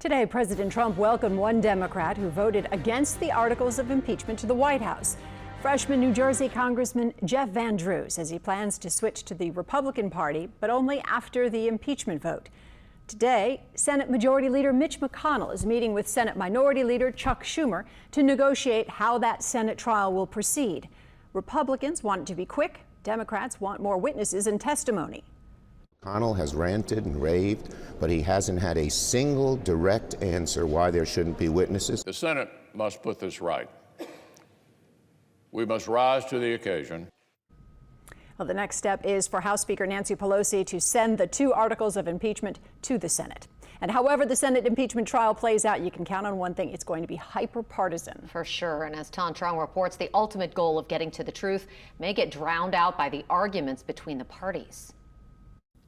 Today, President Trump welcomed one Democrat who voted against the articles of impeachment to the White House. Freshman New Jersey Congressman Jeff Van Drew says he plans to switch to the Republican Party, but only after the impeachment vote. Today, Senate Majority Leader Mitch McConnell is meeting with Senate Minority Leader Chuck Schumer to negotiate how that Senate trial will proceed. Republicans want it to be quick. Democrats want more witnesses and testimony. McConnell has ranted and raved, but he hasn't had a single direct answer why there shouldn't be witnesses. The Senate must put this right. We must rise to the occasion. Well, the next step is for House Speaker Nancy Pelosi to send the two articles of impeachment to the Senate. And however the Senate impeachment trial plays out, you can count on one thing: it's going to be hyper-partisan. For sure. And as Tan Trung reports, the ultimate goal of getting to the truth may get drowned out by the arguments between the parties.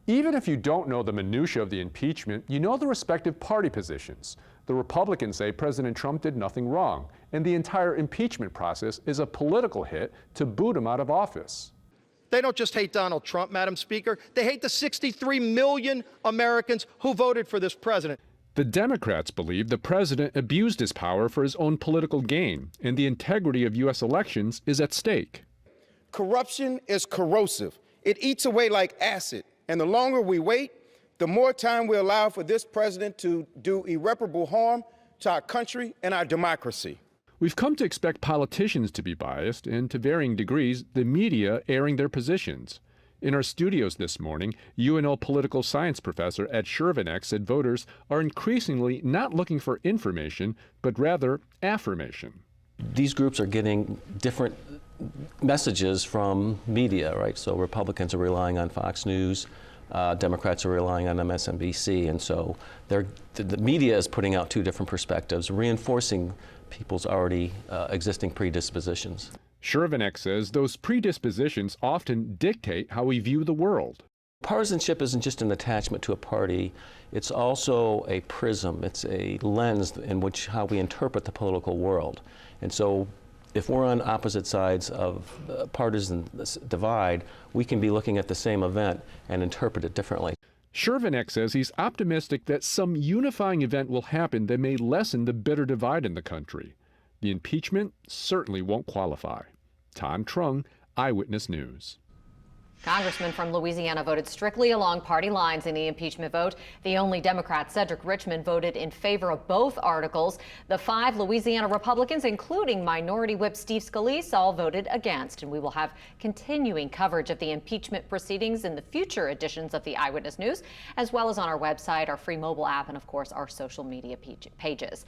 Even if you don't know the minutiae of the impeachment, you know the respective party positions. The Republicans say President Trump did nothing wrong, and the entire impeachment process is a political hit to boot him out of office. They don't just hate Donald Trump, Madam Speaker. They hate the 63 million Americans who voted for this president. The Democrats believe the president abused his power for his own political gain, and the integrity of U.S. elections is at stake. Corruption is corrosive. It eats away like acid. And the longer we wait, the more time we allow for this president to do irreparable harm to our country and our democracy. We've come to expect politicians to be biased, and to varying degrees, the media airing their positions. In our studios this morning, UNO political science professor Ed Shervanek said voters are increasingly not looking for information, but rather affirmation. These groups are getting different messages from media, right? So Republicans are relying on Fox News, Democrats are relying on MSNBC, and so the media is putting out two different perspectives, reinforcing people's already existing predispositions. Shervanek says those predispositions often dictate how we view the world. Partisanship isn't just an attachment to a party, it's also a prism, it's a lens in which how we interpret the political world. And so if we're on opposite sides of the partisan divide, we can be looking at the same event and interpret it differently. Shervanek says he's optimistic that some unifying event will happen that may lessen the bitter divide in the country. The impeachment certainly won't qualify. Tan Trung, Eyewitness News. Congressmen from Louisiana voted strictly along party lines in the impeachment vote. The only Democrat, Cedric Richmond, voted in favor of both articles. The 5 Louisiana Republicans, including Minority Whip Steve Scalise, all voted against. And we will have continuing coverage of the impeachment proceedings in the future editions of the Eyewitness News, as well as on our website, our free mobile app, and of course our social media pages.